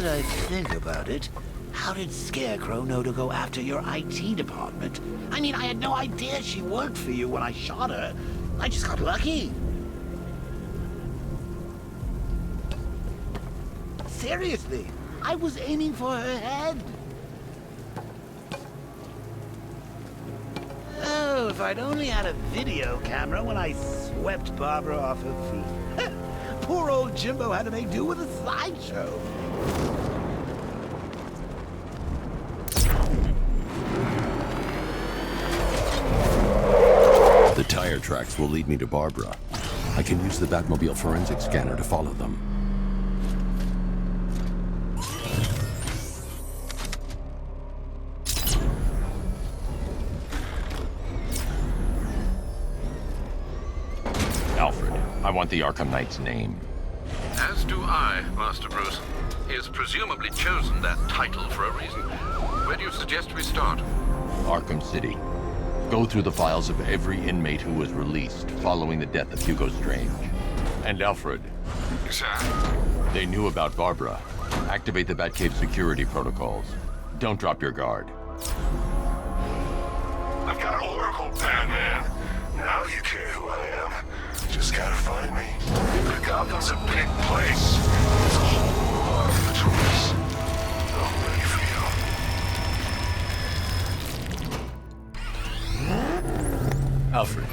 that I think about it, how did Scarecrow know to go after your IT department? I mean, I had no idea she worked for you when I shot her. I just got lucky. Seriously, I was aiming for her head. Oh, if I'd only had a video camera when I swept Barbara off her feet. Poor old Jimbo had to make do with a slideshow. The tire tracks will lead me to Barbara. I can use the Batmobile forensic scanner to follow them. Alfred, I want the Arkham Knight's name. As do I, Master Bruce. He has presumably chosen that title for a reason. Where do you suggest we start? Arkham City. Go through the files of every inmate who was released following the death of Hugo Strange. And Alfred. Sir? They knew about Barbara. Activate the Batcave security protocols. Don't drop your guard. I've got Oracle, Batman. Now you care who I am. Just gotta find me. Gotham's a big place. It's a whole lot of patrols. I'm ready for you. Alfred,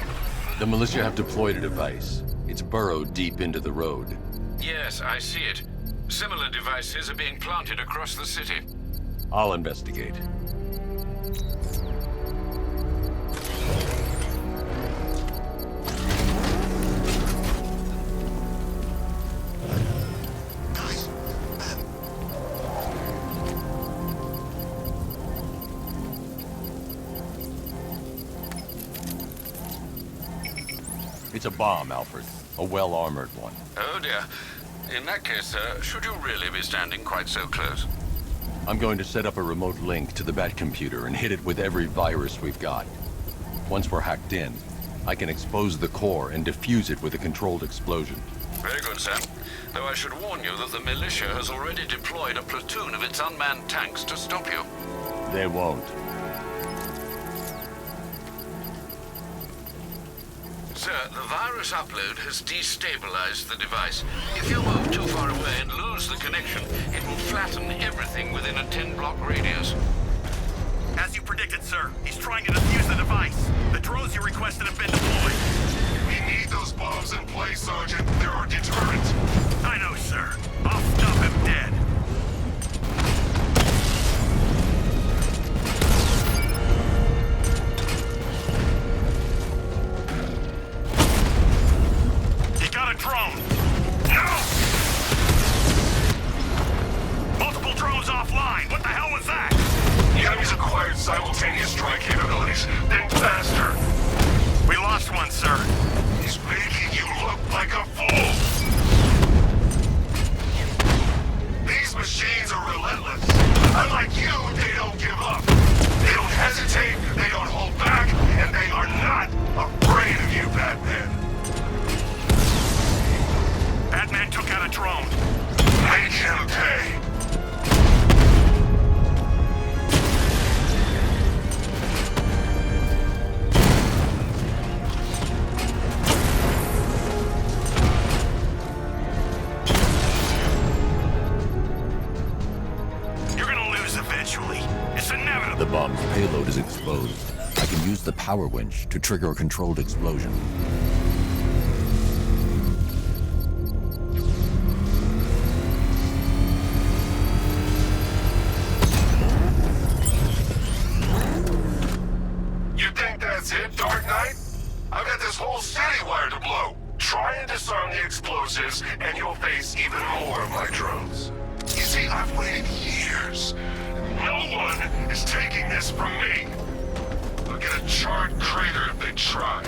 the militia have deployed a device. It's burrowed deep into the road. Yes, I see it. Similar devices are being planted across the city. I'll investigate. It's a bomb, Alfred. A well-armored one. Oh dear. In that case, sir, should you really be standing quite so close? I'm going to set up a remote link to the Batcomputer and hit it with every virus we've got. Once we're hacked in, I can expose the core and defuse it with a controlled explosion. Very good, sir. Though I should warn you that the militia has already deployed a platoon of its unmanned tanks to stop you. They won't. Sir, the virus upload has destabilized the device. If you move too far away and lose the connection, it will flatten everything within a 10-block radius. As you predicted, sir, he's trying to defuse the device. The drones you requested have been deployed. We need those bombs in place, Sergeant. They're our deterrent. I know, sir. I'll stop him dead. He got a drone. No! Multiple drones offline. What the hell was that? The enemy's acquired simultaneous strike capabilities. Then faster. We lost one, sir. He's making you look like a fool. These machines are relentless. Unlike you, they don't give up. They don't hesitate, they don't hold back, and they are not afraid of you, Batman. Batman took out a drone. Make him pay. You're gonna lose eventually. It's inevitable. The bomb's payload is exposed. I can use the power winch to trigger a controlled explosion. You think that's it, Dark Knight? I've got this whole city wired to blow. Try and disarm the explosives, and you'll face even more of my drones. You see, I've waited years. No one is taking this from me. They'll get a charred crater if they try.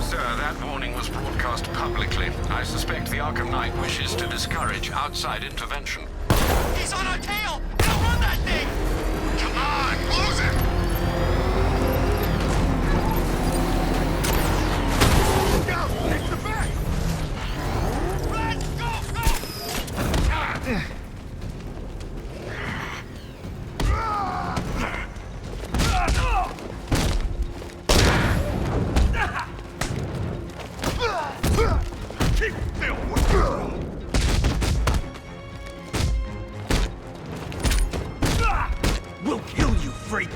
Sir, that warning was broadcast publicly. I suspect the Arkham Knight wishes to discourage outside intervention. He's on our tail! Outrun that thing! Come on, close it! Look out! Take the back! Run! Go! Go! freak!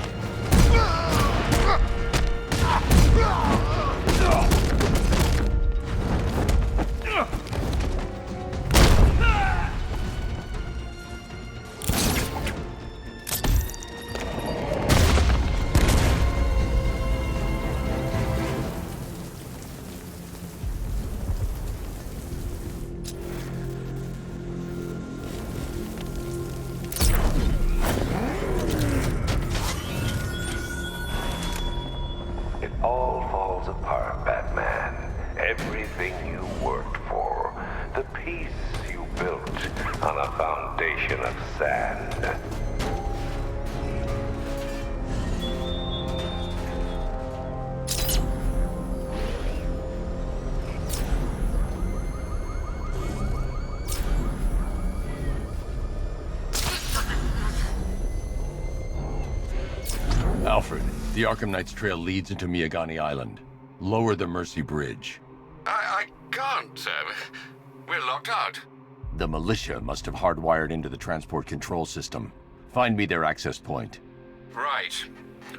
It all falls apart, Batman. Everything you worked for. The peace you built on a foundation of sand. Alfred, the Arkham Knight's trail leads into Miagani Island. Lower the Mercy Bridge. I can't, sir. We're locked out. The militia must have hardwired into the transport control system. Find me their access point. Right.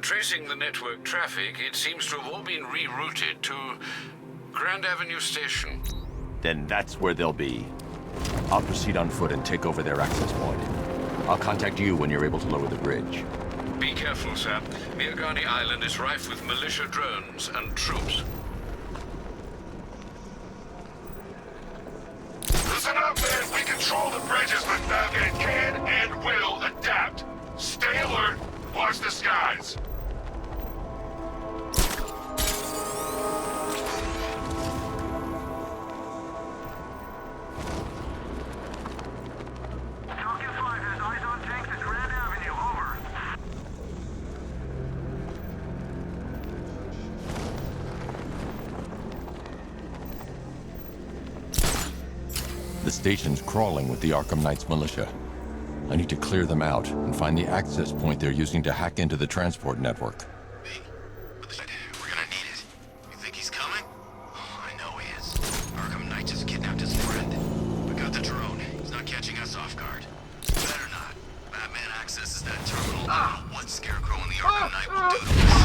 Tracing the network traffic, it seems to have all been rerouted to Grand Avenue Station. Then that's where they'll be. I'll proceed on foot and take over their access point. I'll contact you when you're able to lower the bridge. Be careful, sir. Miagani Island is rife with militia drones and troops. Listen up, man. We control the bridges, but Batman can and will adapt. Stay alert. Watch the skies. Talking 5 has eyes on tanks at Grand Avenue. Over. The station's crawling with the Arkham Knight's militia. I need to clear them out and find the access point they're using to hack into the transport network. We're gonna need it. You think he's coming? Oh, I know he is. Arkham Knight just kidnapped his friend. We got the drone. He's not catching us off guard. Better not. Batman accesses that terminal. What Scarecrow and the Arkham Knight will do to us.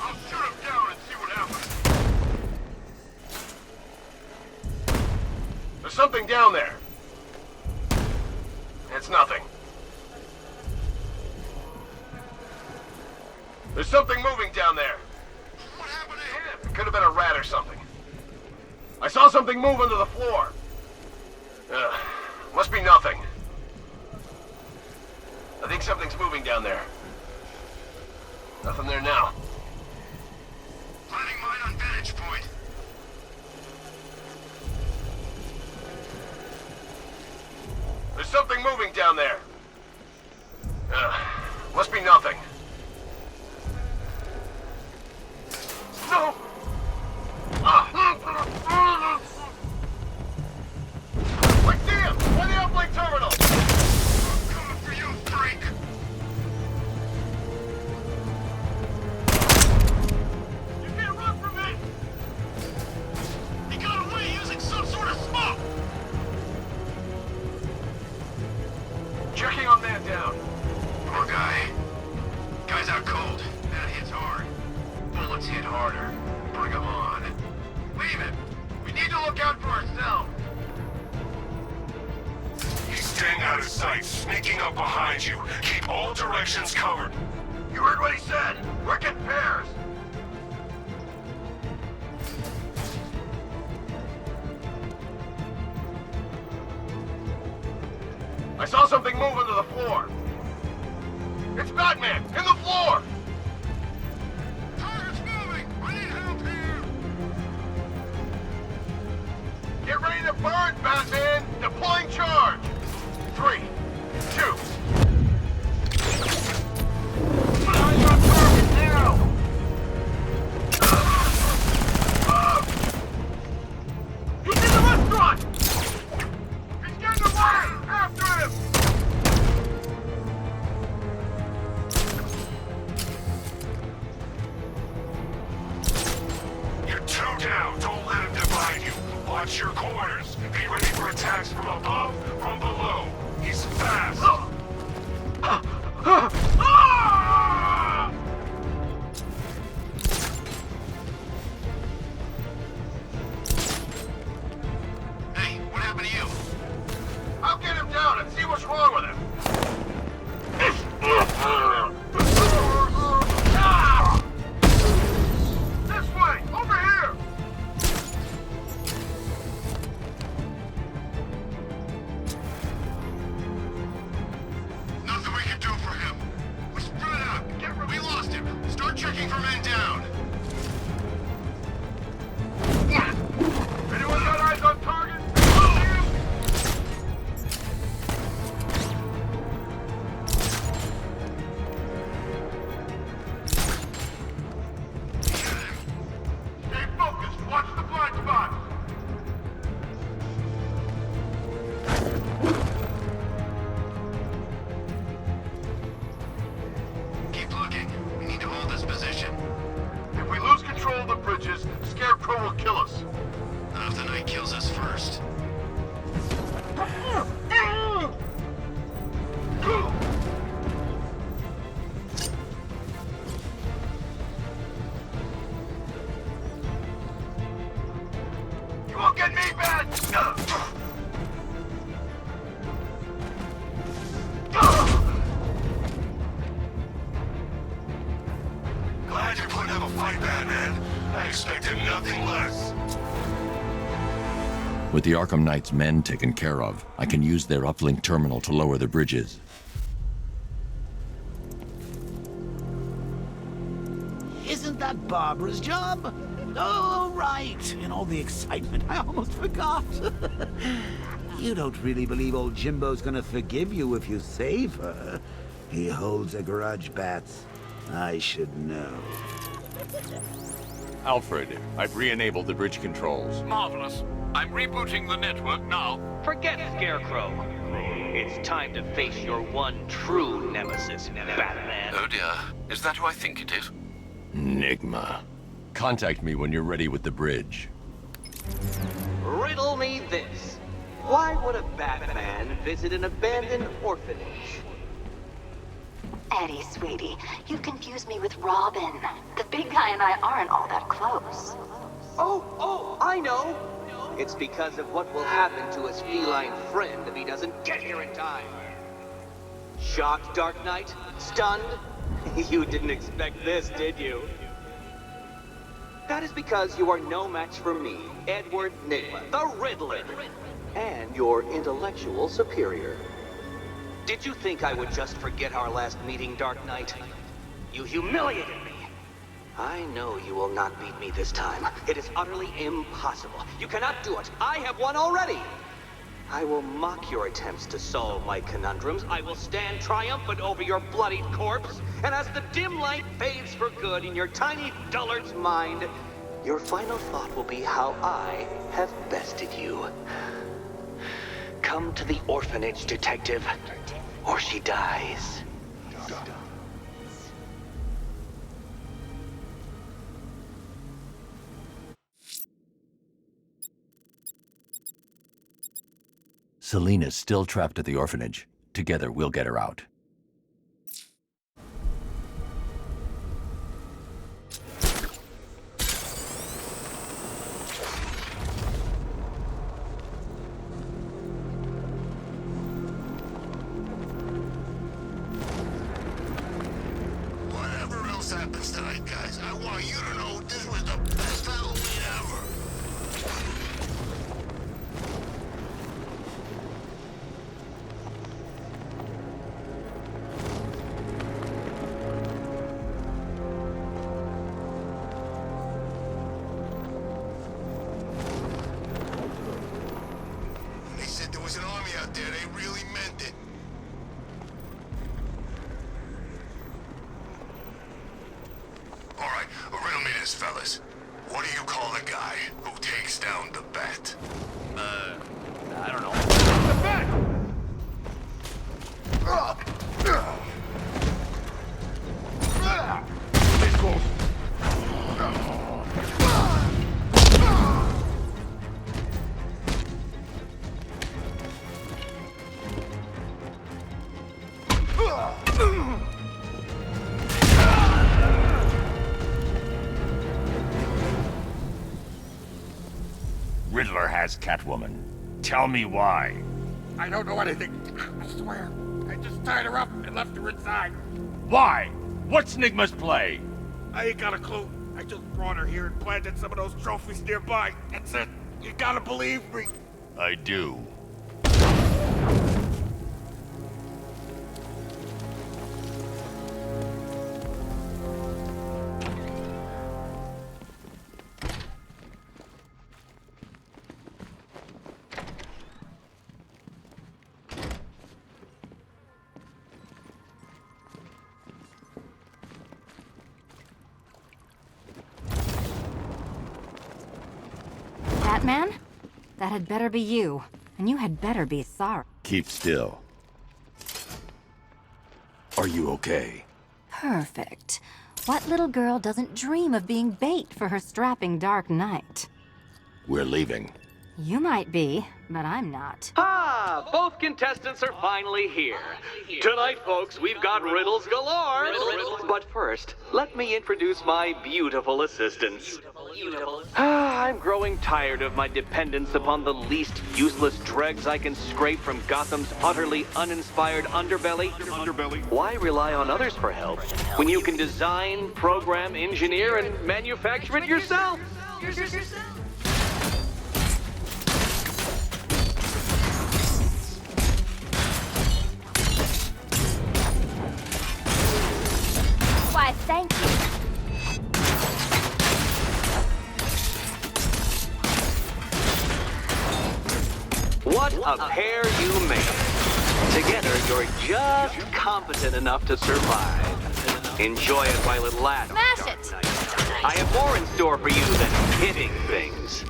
I'll shoot him down and see what happens. There's something down there. It's nothing. There's something moving down there. What happened to him? It could have been a rat or something. I saw something move under the floor. Must be nothing. I think something's moving down there. Nothing there now. Planning mine on vantage point. There's something moving down there. Must be nothing. No! Wait, damn! Why the uplink terminal? I'm coming for you, freak! You can't run from me! He got away using some sort of smoke! Checking on man down. Poor guy. Guy's out cold. That hits hard. Bullets hit harder. Bring him on. Leave it. We need to look out for ourselves. He's staying out of sight, sneaking up behind you. Keep all directions covered. You heard what he said. Work in pairs. I saw something move under the floor. It's Batman! In the floor! Target's moving. I need help here. Get ready to burn, Batman! Deploying charge! 3, 2... Eyes on target now! He's in the restaurant! He's getting away! After him! Watch your corners. Be ready for attacks from above, from below. He's fast. Hey, what happened to you? I'll get him down and see what's wrong with him. This way! Over here! Nothing we can do for him. We're spread out. We lost him. Start checking for men down. Anyone got eyes on target? Stay focused. Watch the blind spot. Keep looking. We need to hold this position. If we lose control of the bridges, Scarecrow will kill us. Not if the night kills us first. You won't get me back! Glad you're putting up a fight, Batman. I expected nothing less. With the Arkham Knight's men taken care of, I can use their uplink terminal to lower the bridges. Isn't that Barbara's job? Oh, right. In all the excitement, I almost forgot. You don't really believe old Jimbo's gonna forgive you if you save her. He holds a grudge, Bats. I should know. Alfred, I've re-enabled the bridge controls. Marvelous. I'm rebooting the network now. Forget Scarecrow. It's time to face your one true nemesis, Batman. Oh dear. Is that who I think it is? Enigma. Contact me when you're ready with the bridge. Riddle me this. Why would a Batman visit an abandoned orphanage? Eddie, sweetie, you confused me with Robin. The big guy and I aren't all that close. Oh, I know. It's because of what will happen to his feline friend if he doesn't get here in time. Shocked, Dark Knight? Stunned? You didn't expect this, did you? That is because you are no match for me, Edward Nygma, the Riddler, and your intellectual superior. Did you think I would just forget our last meeting, Dark Knight? You humiliated me. I know you will not beat me this time. It is utterly impossible. You cannot do it. I have won already. I will mock your attempts to solve my conundrums. I will stand triumphant over your bloodied corpse. And as the dim light fades for good in your tiny dullard's mind, your final thought will be how I have bested you. Come to the orphanage, detective, or she dies. Selina's still trapped at the orphanage. Together, we'll get her out. Whatever else happens tonight, guys, I want you to know this was the best Halloween ever. They said there was an army out there. They really meant it. All right, riddle me this, fellas. What do you call the guy who takes down the bat? I don't know. The bat! Riddler has Catwoman. Tell me why. I don't know anything. I swear. I just tied her up and left her inside. Why? What's Nigma's play? I ain't got a clue. I just brought her here and planted some of those trophies nearby. That's it. You gotta believe me. I do. Batman? That had better be you. And you had better be sorry. Keep still. Are you okay? Perfect. What little girl doesn't dream of being bait for her strapping Dark Knight? We're leaving. You might be, but I'm not. Ah, both contestants are finally here. Tonight, folks, we've got riddles galore. But first, let me introduce my beautiful assistants. I'm growing tired of my dependence upon the least useless dregs I can scrape from Gotham's utterly uninspired underbelly. Why rely on others for help when you can design, program, engineer, and manufacture it yourself? Why, thank you. What a pair you make. Together, you're just competent enough to survive. Enjoy it while it lasts. Smash it! I have more in store for you than hitting things.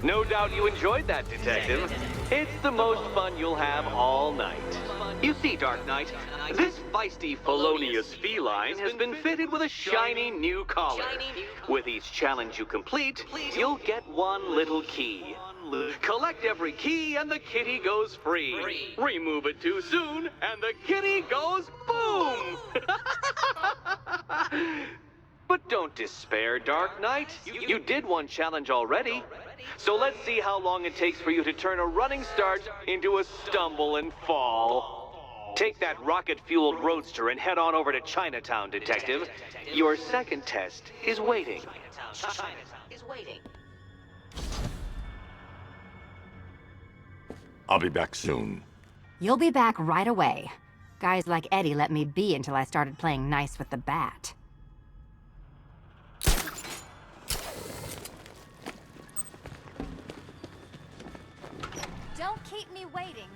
No doubt you enjoyed that, Detective. It's the most fun you'll have all night. You see, Dark Knight, this feisty, felonious feline has been fitted with a shiny new collar. With each challenge you complete, you'll get one little key. Collect every key and the kitty goes free. Remove it too soon and the kitty goes boom! But don't despair, Dark Knight. You did one challenge already. So let's see how long it takes for you to turn a running start into a stumble and fall. Take that rocket-fueled roadster and head on over to Chinatown, Detective. Your second test is waiting. I'll be back soon. You'll be back right away. Guys like Eddie let me be until I started playing nice with the bat. Don't keep me waiting.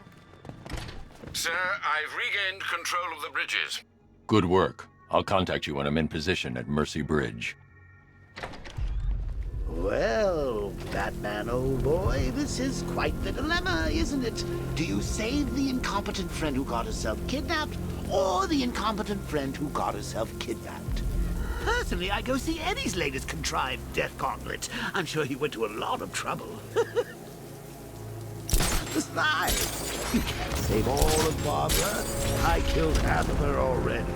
Sir, I've regained control of the bridges. Good work. I'll contact you when I'm in position at Mercy Bridge. Well, Batman, old boy, this is quite the dilemma, isn't it? Do you save the incompetent friend who got herself kidnapped, or the incompetent friend who got herself kidnapped? Personally, I go see Eddie's latest contrived death gauntlet. I'm sure he went to a lot of trouble. Besides, you can't save all of Barbara. I killed half of her already.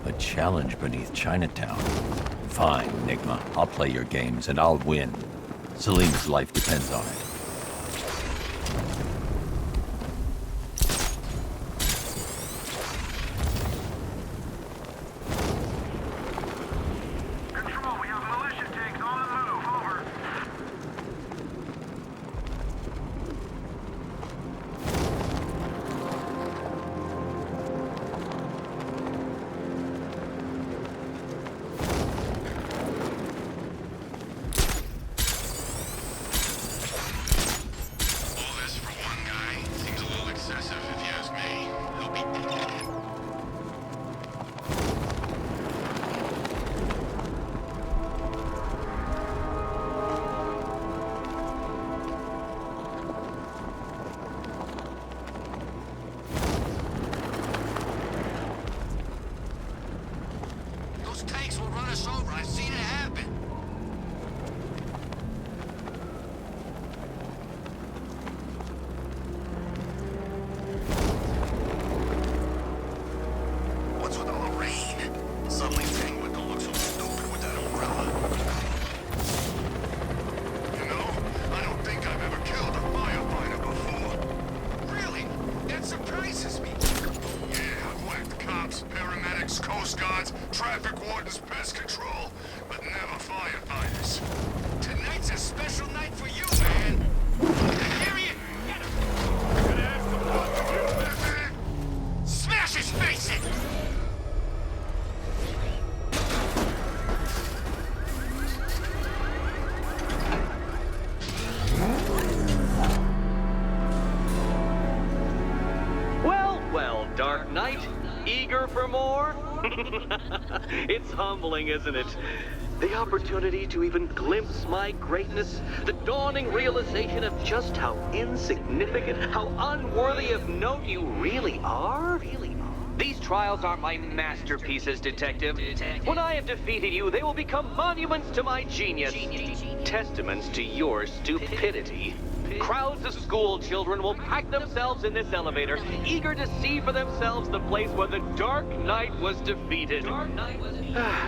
A challenge beneath Chinatown. Fine, Enigma. I'll play your games and I'll win. Selena's life depends on it. Control, we have militia tanks on the move. Over. All this for Warden's pest control, but never firefighters. Tonight's a special night for you, man. Harriet, get him! Smash his face in! Well, Dark Knight, eager for more? It's humbling, isn't it? The opportunity to even glimpse my greatness, the dawning realization of just how insignificant, how unworthy of note you really are. These trials are my masterpieces, Detective. When I have defeated you, they will become monuments to my genius, testaments to your stupidity. Crowds of school children will pack themselves in this elevator, eager to see for themselves the place where the Dark Knight was defeated.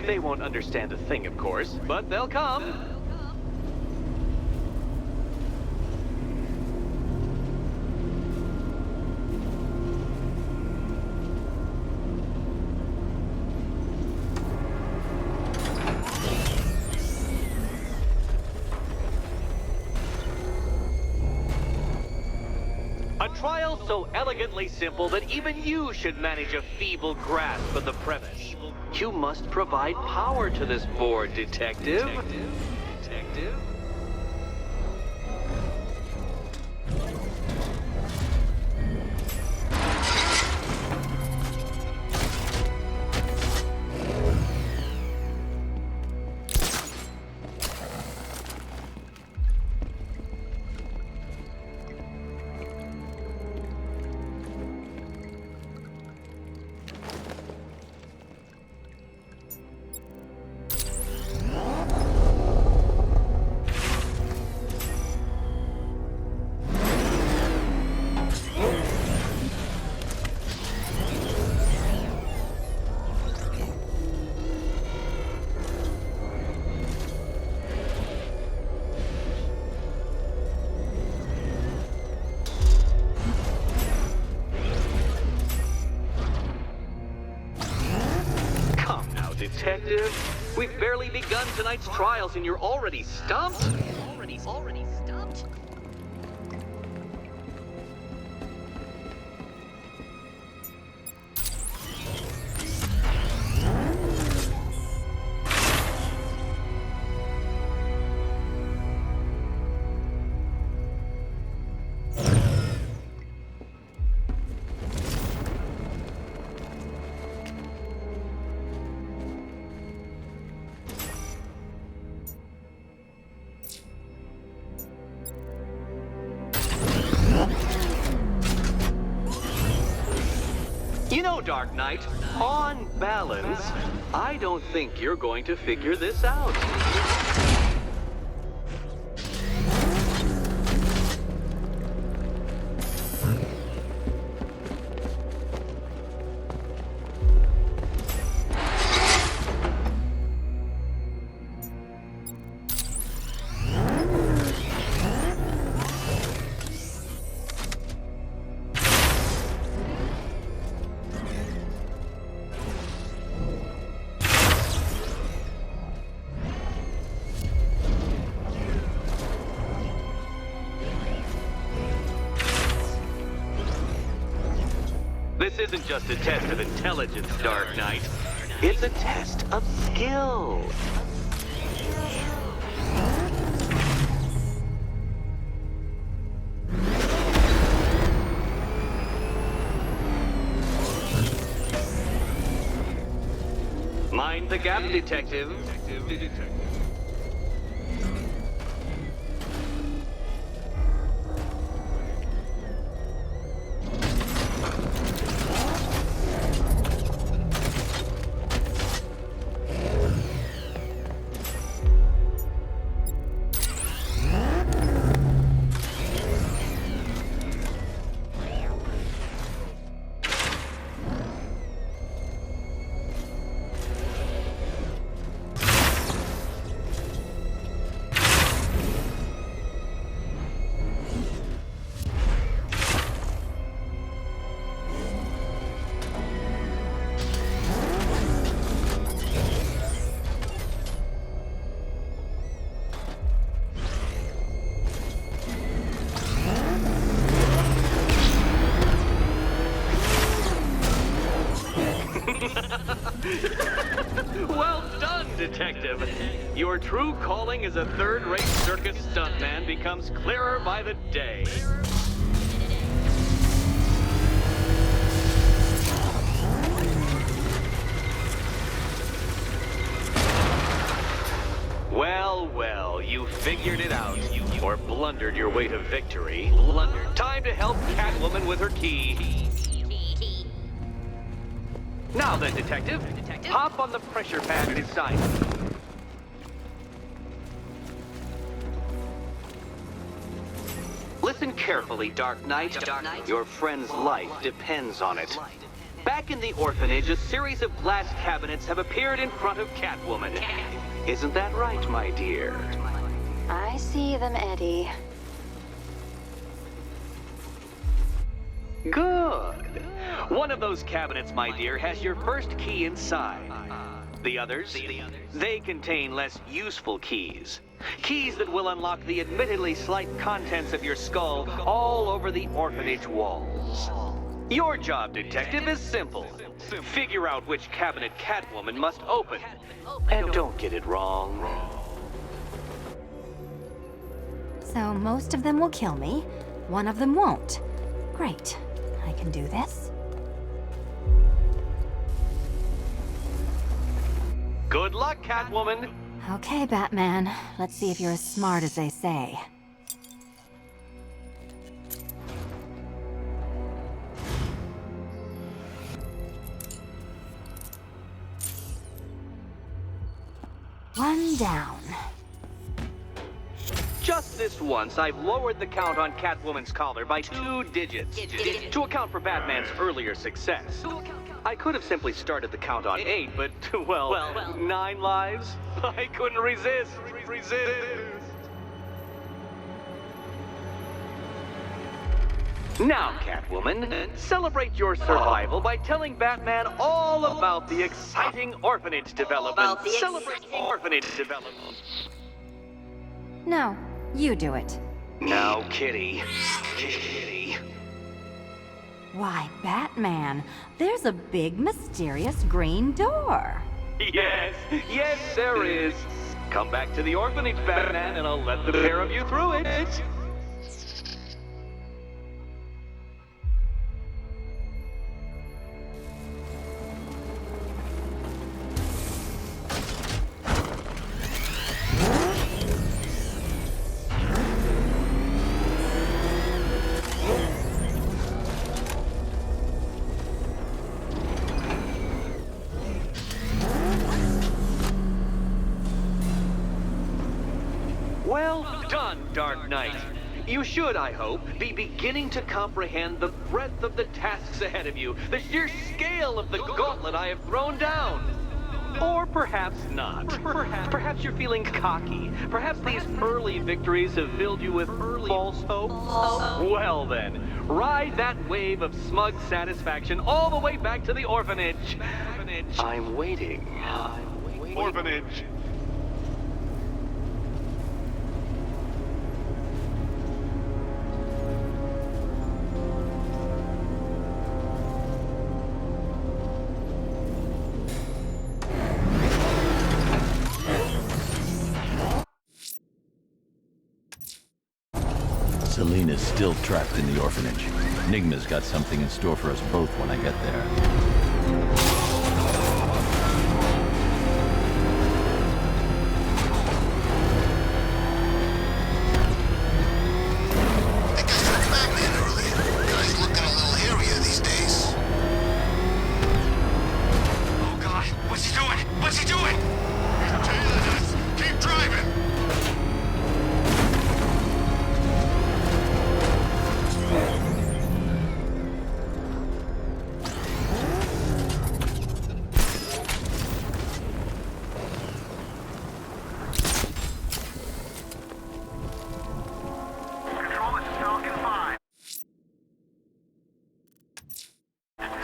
They won't understand a thing, of course, but they'll come. A trial so elegantly simple that even you should manage a feeble grasp of the premise. You must provide power to this board, Detective. Detective? Detective, we've barely begun tonight's trials and you're already stumped? Already stumped? You know, Dark Knight, on balance, I don't think you're going to figure this out. This isn't just a test of intelligence, Dark Knight. It's a test of skill. Mind the gap, Detective. Detective. Your true calling as a third-rate circus stuntman becomes clearer by the day. Well, well, you figured it out. Or blundered your way to victory. Blundered. Time to help Catwoman with her key. Now then, Detective, hop on the pressure pad beside me. Listen carefully, Dark Knight. Your friend's life depends on it. Back in the orphanage, a series of glass cabinets have appeared in front of Catwoman. Isn't that right, my dear? I see them, Eddie. Good. One of those cabinets, my dear, has your first key inside. The others, they contain less useful keys. Keys that will unlock the admittedly slight contents of your skull all over the orphanage walls. Your job, Detective, is simple. Figure out which cabinet Catwoman must open. And don't get it wrong. So most of them will kill me, one of them won't. Great. I can do this. Good luck, Catwoman. Okay, Batman. Let's see if you're as smart as they say. One down. Just this once, I've lowered the count on Catwoman's collar by 2 digits to account for Batman's earlier success. I could have simply started the count on 8, but, well, 9 lives? I couldn't resist. Now, Catwoman, celebrate your survival by telling Batman all about the exciting orphanage development. Celebrate orphanage development. No, you do it. Now, Kitty. Kitty. Why, Batman, there's a big, mysterious green door. Yes, there is. Come back to the orphanage, Batman, and I'll let the pair of you through it. Well done, Dark Knight. You should, I hope, be beginning to comprehend the breadth of the tasks ahead of you, the sheer scale of the gauntlet I have thrown down. Or perhaps not. Perhaps you're feeling cocky. Perhaps these early victories have filled you with false hope. Well then, ride that wave of smug satisfaction all the way back to the orphanage. I'm waiting. Orphanage. Selena's still trapped in the orphanage. Enigma's got something in store for us both when I get there.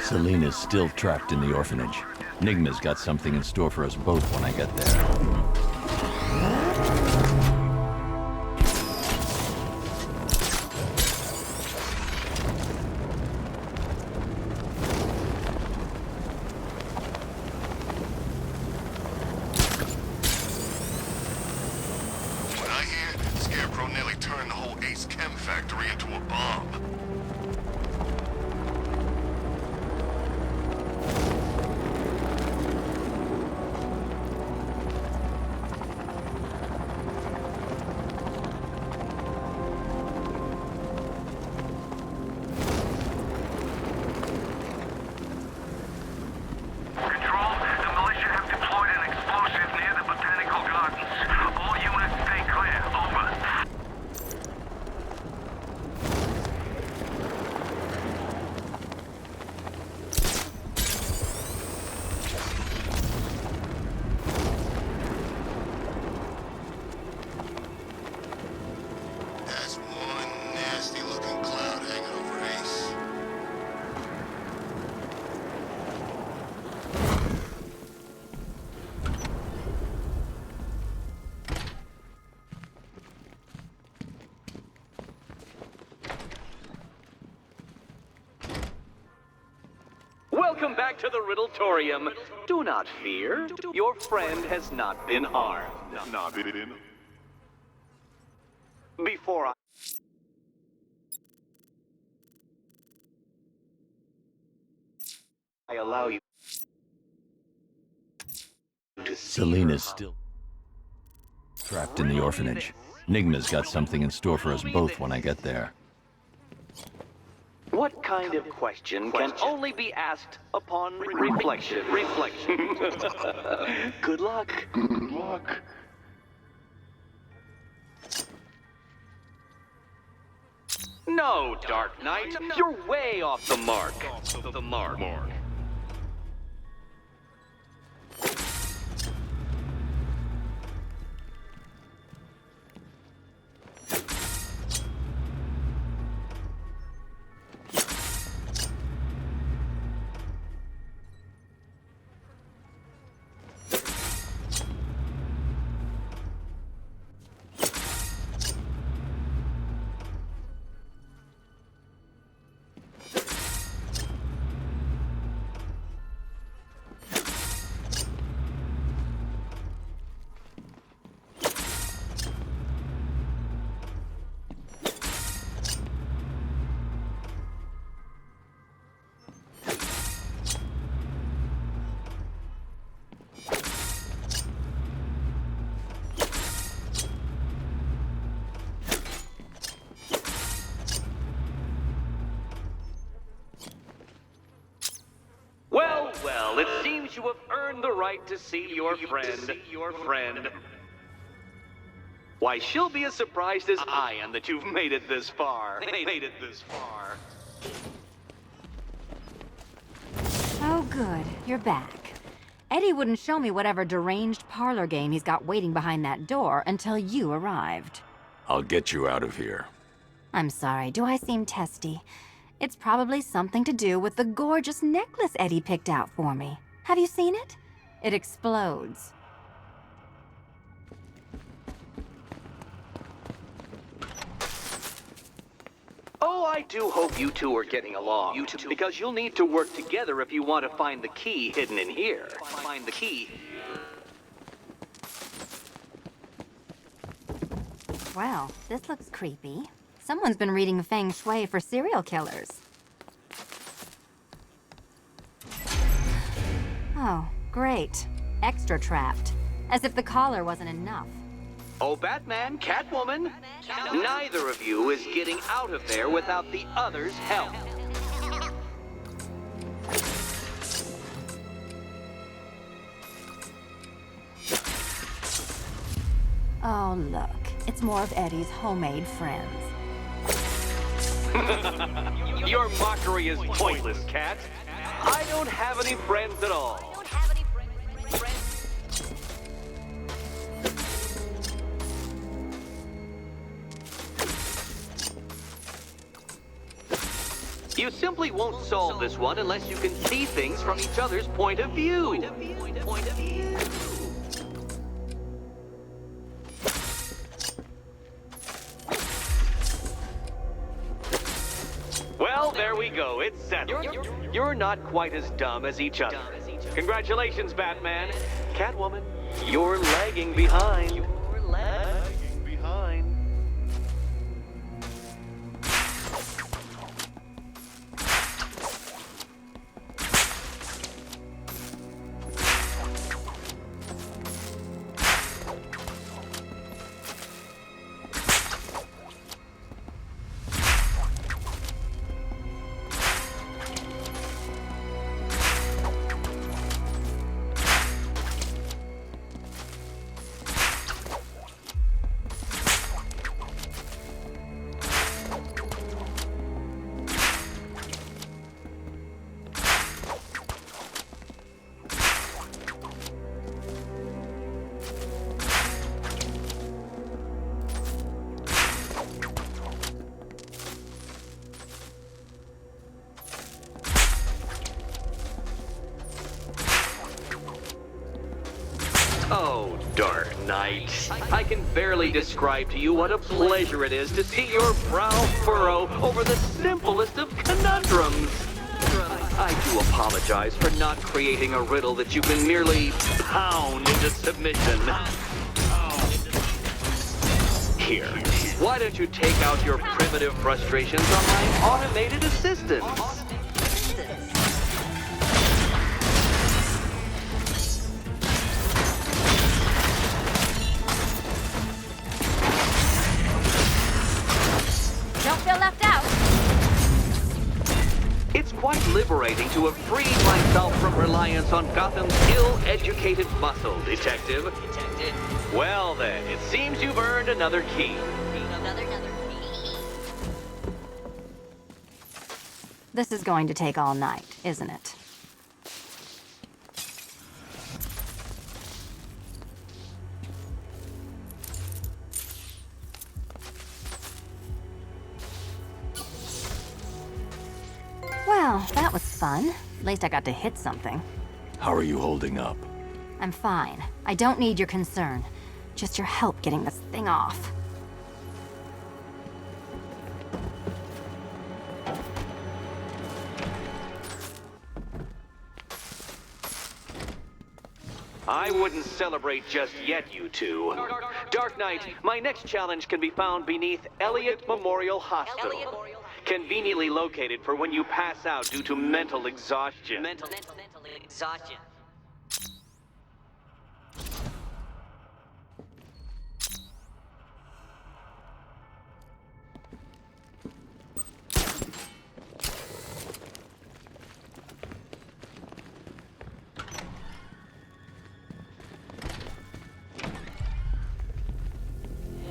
Selena's still trapped in the orphanage. Enigma's got something in store for us both when I get there. factory into a bomb. Welcome back to the Riddletorium. Do not fear. Your friend has not been harmed. Before I allow you to Selena's still trapped in the orphanage. Nigma's got something in store for us both when I get there. What kind of question can only be asked upon reflection? Good luck. Good luck. No, Dark Knight, you're way off the mark. Well, it seems you have earned the right to see your friend. Why, she'll be as surprised as I am that you've made it this far. Oh, good. You're back. Eddie wouldn't show me whatever deranged parlor game he's got waiting behind that door until you arrived. I'll get you out of here. I'm sorry, do I seem testy? It's probably something to do with the gorgeous necklace Eddie picked out for me. Have you seen it? It explodes. Oh, I do hope you two are getting along. Because you'll need to work together if you want to find the key hidden in here. Find the key. Well, this looks creepy. Someone's been reading Feng Shui for serial killers. Oh, great. Extra trapped. As if the collar wasn't enough. Oh, Batman, Catwoman, neither of you is getting out of there without the other's help. Oh, look. It's more of Eddie's homemade friends. Your mockery is pointless, Cat. I don't have any friends at all. You simply won't solve this one unless you can see things from each other's point of view. Well, there we go. It's settled. You're not quite as dumb as each other. Congratulations, Batman. Catwoman, you're lagging behind. Dark Knight. I can barely describe to you what a pleasure it is to see your brow furrow over the simplest of conundrums. I do apologize for not creating a riddle that you can merely pound into submission. Here, why don't you take out your primitive frustrations on my automated assistant? Don't feel left out. It's quite liberating to have freed myself from reliance on Gotham's ill-educated muscle, Detective. Well then, it seems you've earned another key. This is going to take all night, isn't it? Well, that was fun. At least I got to hit something. How are you holding up? I'm fine. I don't need your concern. Just your help getting this thing off. I wouldn't celebrate just yet, you two. Dark Knight, my next challenge can be found beneath Elliott Memorial Hospital. Conveniently located for when you pass out due to mental exhaustion. Mental exhaustion.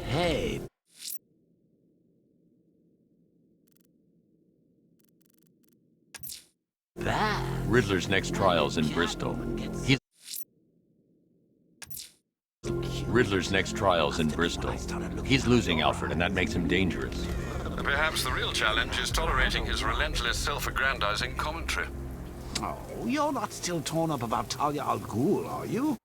Hey. That. Riddler's next trial's in Bristol. Riddler's next trial's in Bristol. He's losing Alfred, and that makes him dangerous. Perhaps the real challenge is tolerating his relentless self-aggrandizing commentary. Oh, you're not still torn up about Talia al Ghul, are you?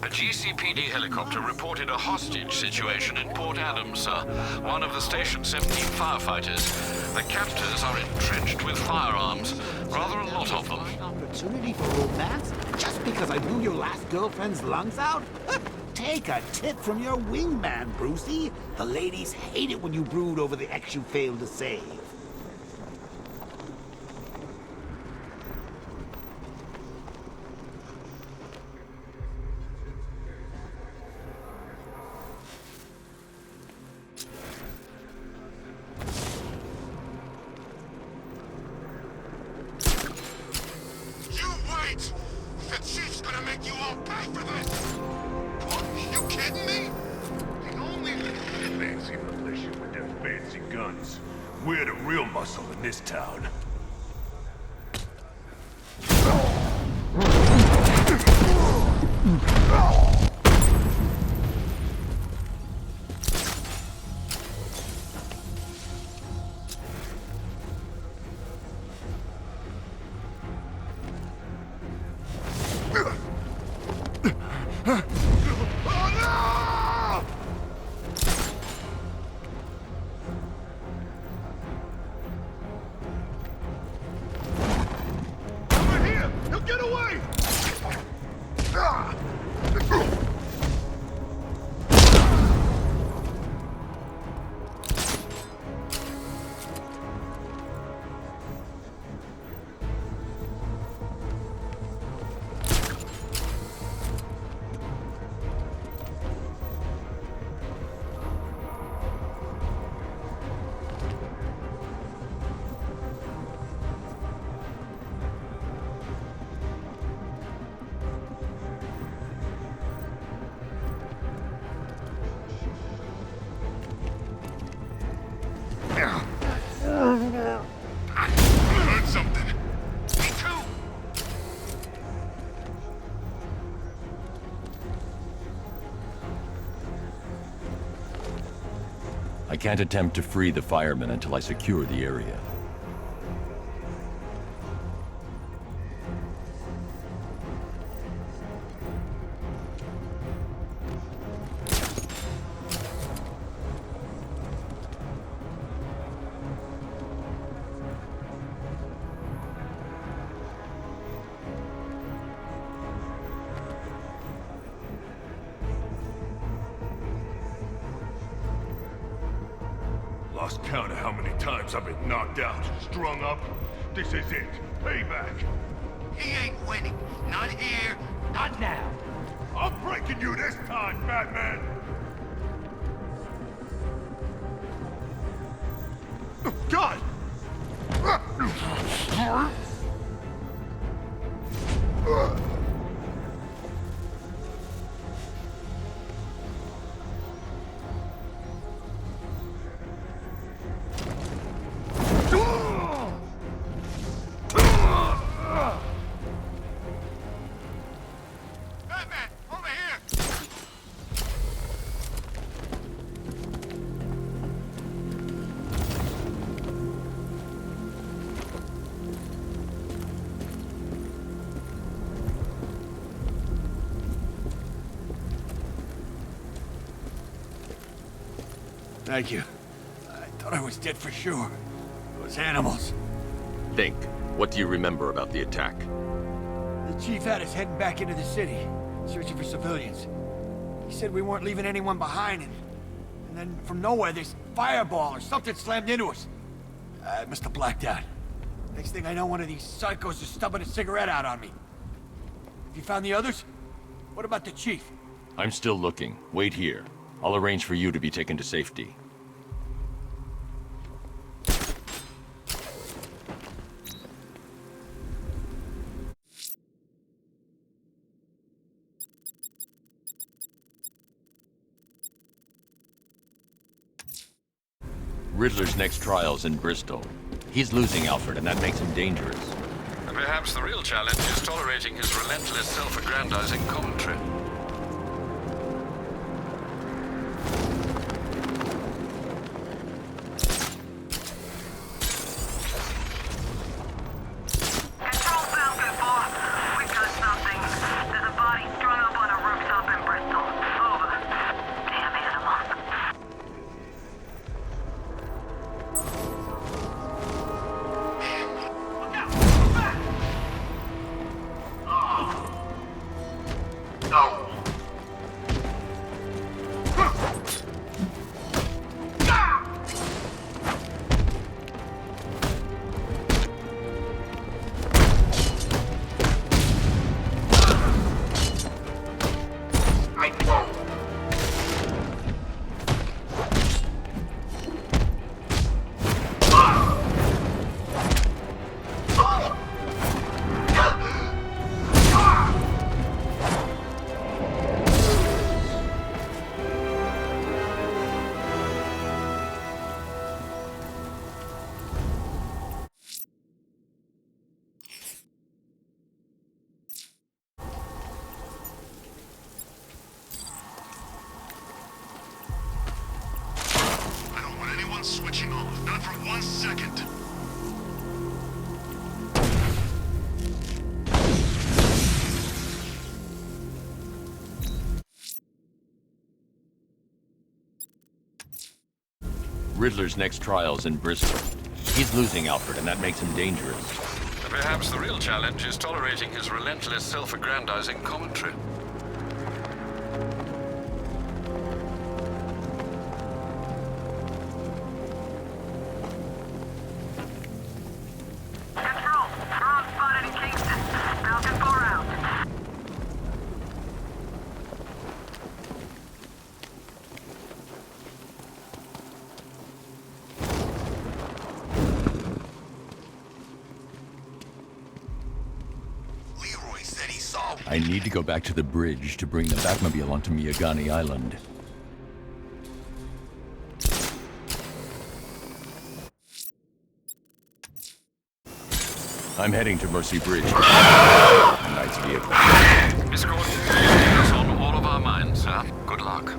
A GCPD helicopter reported a hostage situation in Port Adams, sir. One of the station's 17 firefighters. The captors are entrenched with firearms. Rather a lot of them. Opportunity for romance? Just because I blew your last girlfriend's lungs out? Take a tip from your wingman, Brucey. The ladies hate it when you brood over the ex you failed to save. We're the real muscle in this town. I can't attempt to free the firemen until I secure the area. Lost count of how many times I've been knocked out, strung up. This is it. Payback. He ain't winning. Not here. Not now. I'm breaking you this time, Batman! Oh, God! Batman, over here! Thank you. I thought I was dead for sure. Those animals. Think. What do you remember about the attack? The chief had us heading back into the city, searching for civilians. He said we weren't leaving anyone behind, and then from nowhere, this fireball or something slammed into us. I must have blacked out. Next thing I know, one of these psychos is stubbing a cigarette out on me. Have you found the others? What about the chief? I'm still looking. Wait here. I'll arrange for you to be taken to safety. Riddler's next trial's in Bristol. He's losing Alfred, and that makes him dangerous. Perhaps the real challenge is tolerating his relentless self-aggrandizing commentary. Control Falcon 4. We've got something. There's a body strung up on a rooftop in Bristol. Over. Damn animal. Switching off, not for 1 second. Riddler's next trial's in Bristol. He's losing Alfred, and that makes him dangerous. Perhaps the real challenge is tolerating his relentless self-aggrandizing commentary. I need to go back to the bridge to bring the Batmobile onto Miyagani Island. I'm heading to Mercy Bridge. A nice vehicle. Miss Gordon, it's on all of our minds, sir. Good luck.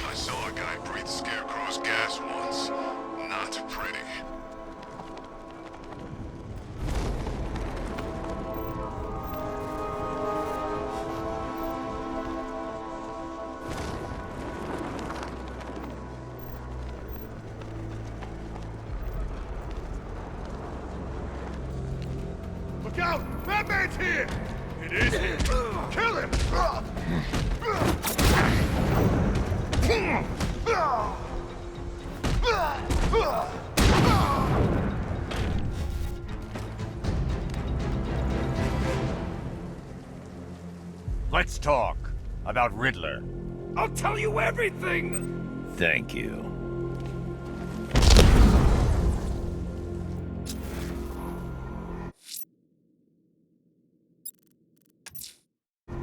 I saw a guy breathe Scarecrow's gas once. Not pretty. Look out! Batman's here! It is him! Kill him! Let's talk about Riddler. I'll tell you everything! Thank you.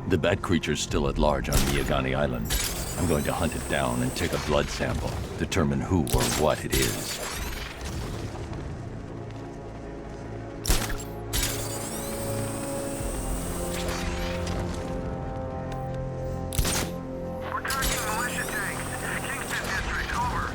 The bat creature's still at large on Miyagani Island. I'm going to hunt it down and take a blood sample, determine who or what it is. We're tracking militia tanks. Kingston District, over.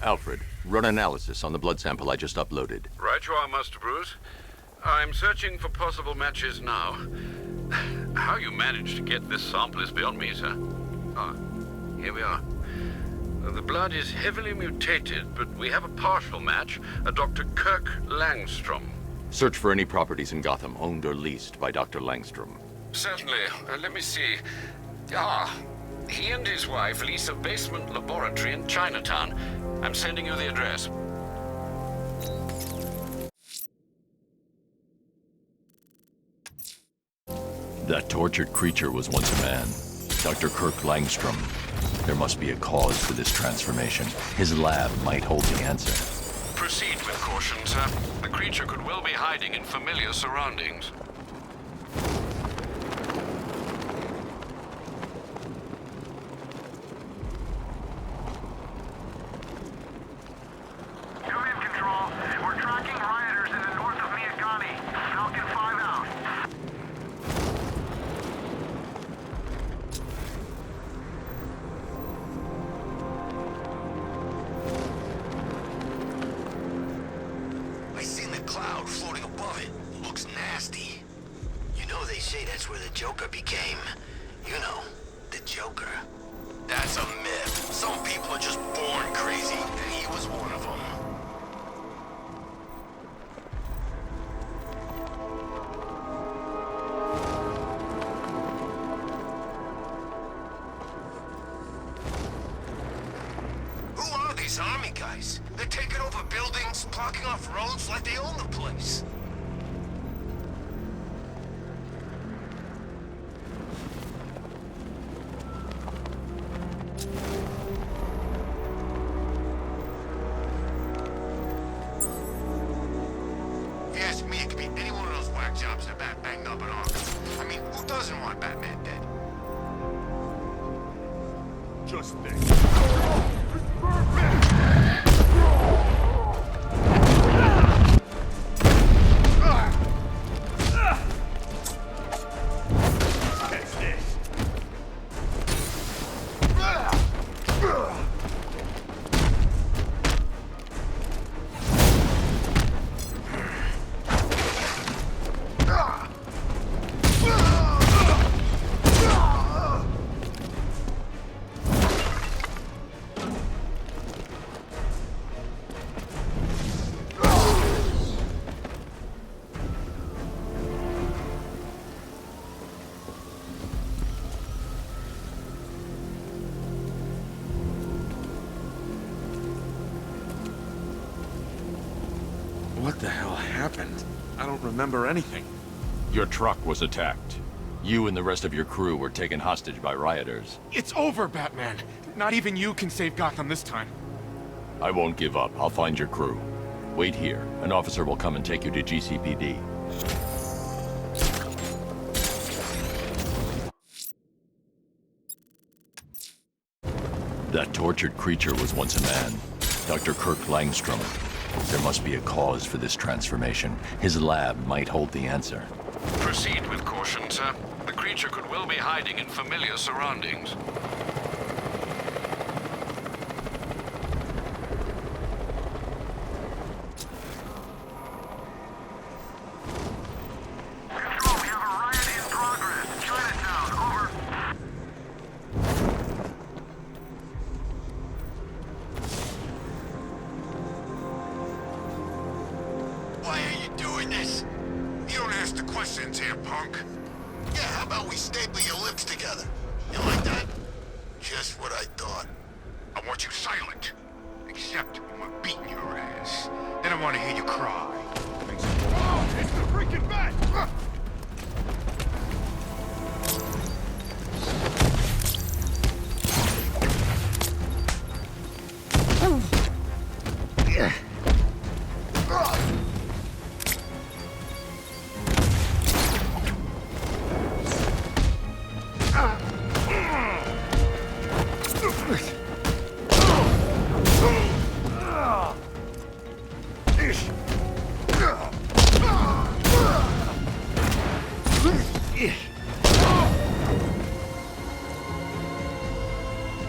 Alfred, run analysis on the blood sample I just uploaded. Right you are, Master Bruce. I'm searching for possible matches now. How you managed to get this sample is beyond me, sir. Ah, here we are. The blood is heavily mutated, but we have a partial match, a Dr. Kirk Langstrom. Search for any properties in Gotham owned or leased by Dr. Langstrom. Certainly. Let me see. Ah, he and his wife lease a basement laboratory in Chinatown. I'm sending you the address. That tortured creature was once a man. Dr. Kirk Langstrom. There must be a cause for this transformation. His lab might hold the answer. Proceed with caution, sir. The creature could well be hiding in familiar surroundings. Come in, Control. We're tracking rioters in the north of Miyagani. Falcon 5 out. I seen the cloud floating above it. Looks nasty. You know they say that's where the Joker became. You know, the Joker. That's a myth. Some people are just born crazy, and he was one of them. Who are these army guys? They're taking over buildings, blocking off roads like they own the place. If you ask me, it could be any one of those whack jobs that Bat banged up at Arkham. I mean, who doesn't want Batman dead? Just think. Catch this. What the hell happened? I don't remember anything. Your truck was attacked. You and the rest of your crew were taken hostage by rioters. It's over, Batman. Not even you can save Gotham this time. I won't give up. I'll find your crew. Wait here. An officer will come and take you to GCPD. That tortured creature was once a man, Dr. Kirk Langstrom. There must be a cause for this transformation. His lab might hold the answer. Proceed with caution, sir. The creature could well be hiding in familiar surroundings. Why are you doing this? You don't ask the questions here, punk. Yeah, how about we staple your lips together? You like that? Just what I thought. I want you silent. Except when we're beating your ass. Then I want to hear you cry. Oh, it's the freaking bat!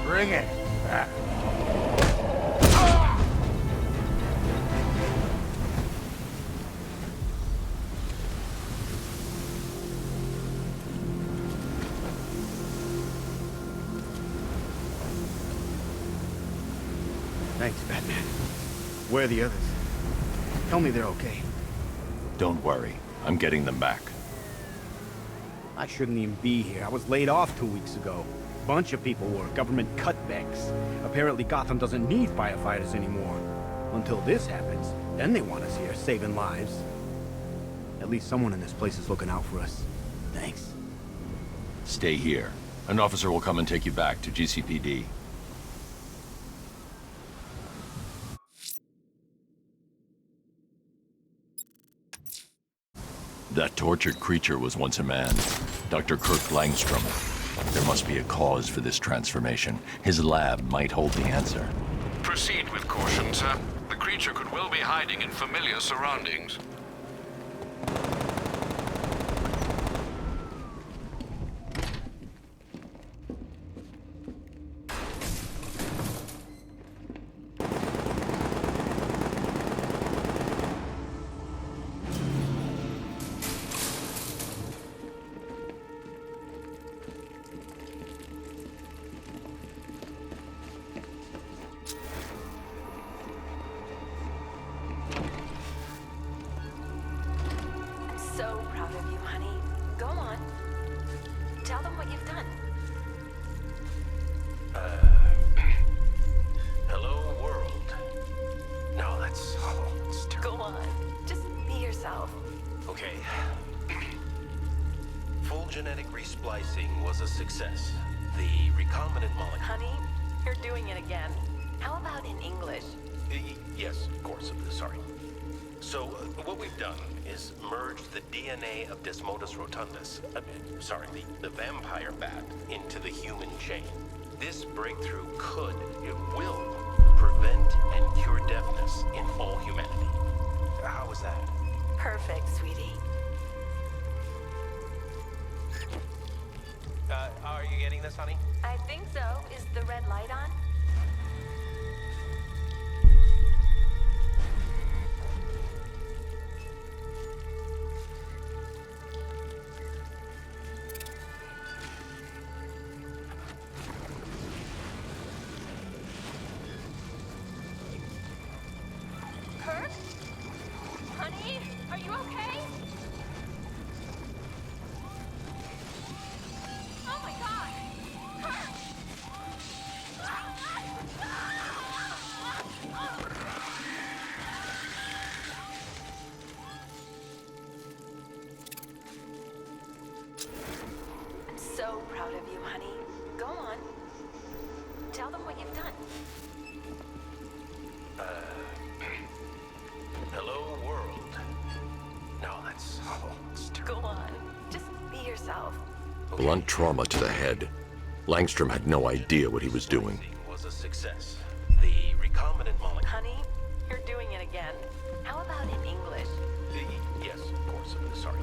Bring it. Thanks, Batman. Where are the others? Tell me they're okay. Don't worry, I'm getting them back. I shouldn't even be here. I was laid off 2 weeks ago. Bunch of people were. Government cutbacks. Apparently Gotham doesn't need firefighters anymore. Until this happens, then they want us here, saving lives. At least someone in this place is looking out for us. Thanks. Stay here. An officer will come and take you back to GCPD. That tortured creature was once a man, Dr. Kirk Langstrom. There must be a cause for this transformation. His lab might hold the answer. Proceed with caution, sir. The creature could well be hiding in familiar surroundings. So proud of you, honey. Go on. Tell them what you've done. Hello, world. No, that's... Oh, it's terrible. Go on. Just be yourself. Okay. Full genetic resplicing was a success. The recombinant molecule... Honey, you're doing it again. How about in English? Yes, of course. Sorry. So, what we've done is merged the DNA of Desmodus rotundus, the vampire bat, into the human chain. This breakthrough it will, prevent and cure deafness in all humanity. How is that? Perfect, sweetie. Are you getting this, honey? I think so. Is the red light on? Kirk? Honey, are you okay? Oh my God! Kirk! I'm so proud of you, honey. Go on. Tell them what you've done. Hello, world. No, that's... Oh, it's terrible. Go on. Just be yourself. Blunt trauma to the head. Langstrom had no idea what he was doing. was a success. The recombinant molecule... Honey, you're doing it again. How about in English? Yes, of course. Sorry.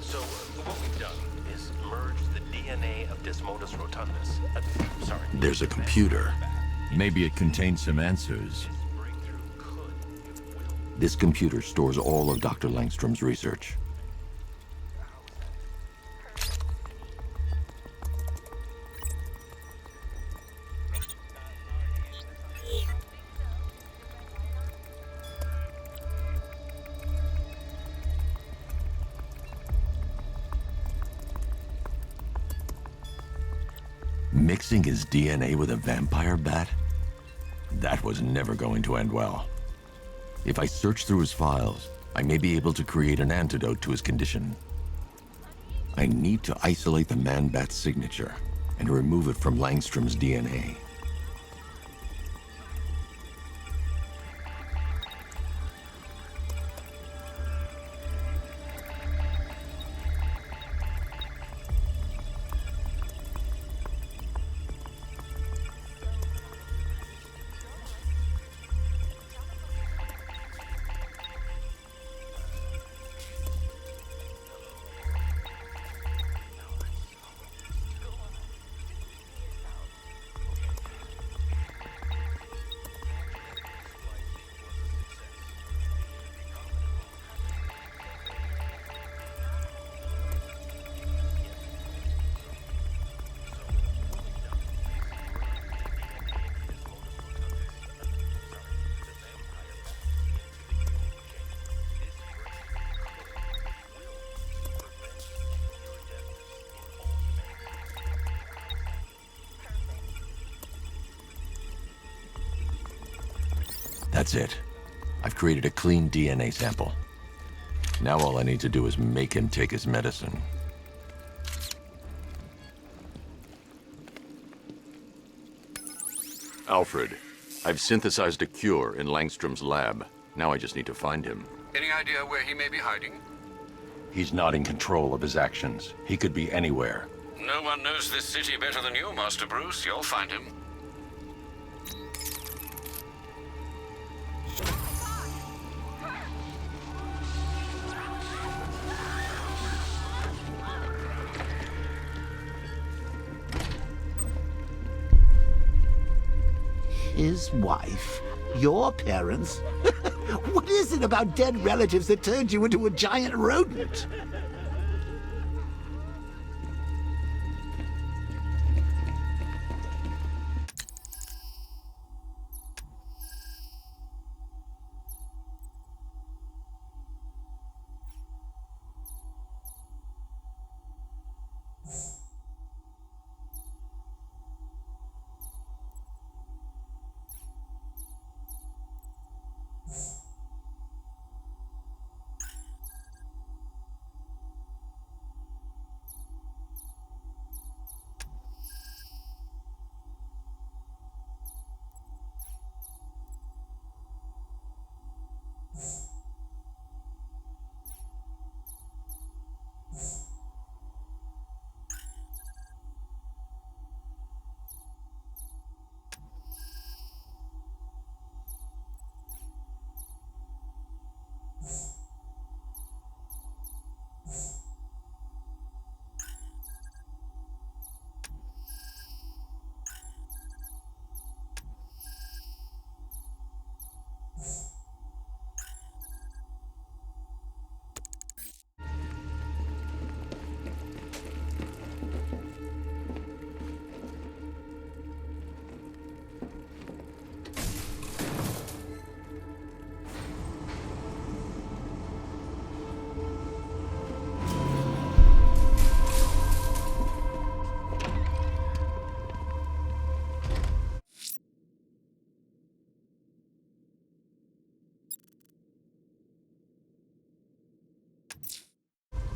So, what we've done is merge the DNA of Desmodus rotundus. Sorry. There's a computer. Maybe it contains some answers. This computer stores all of Dr. Langstrom's research. Mixing his DNA with a vampire bat? That was never going to end well. If I search through his files, I may be able to create an antidote to his condition. I need to isolate the man-bat's signature and remove it from Langstrom's DNA. That's it. I've created a clean DNA sample. Now all I need to do is make him take his medicine. Alfred, I've synthesized a cure in Langstrom's lab. Now I just need to find him. Any idea where he may be hiding? He's not in control of his actions. He could be anywhere. No one knows this city better than you, Master Bruce. You'll find him. His wife? Your parents? What is it about dead relatives that turned you into a giant rodent?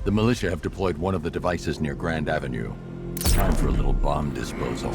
The militia have deployed one of the devices near Grand Avenue. Time for a little bomb disposal.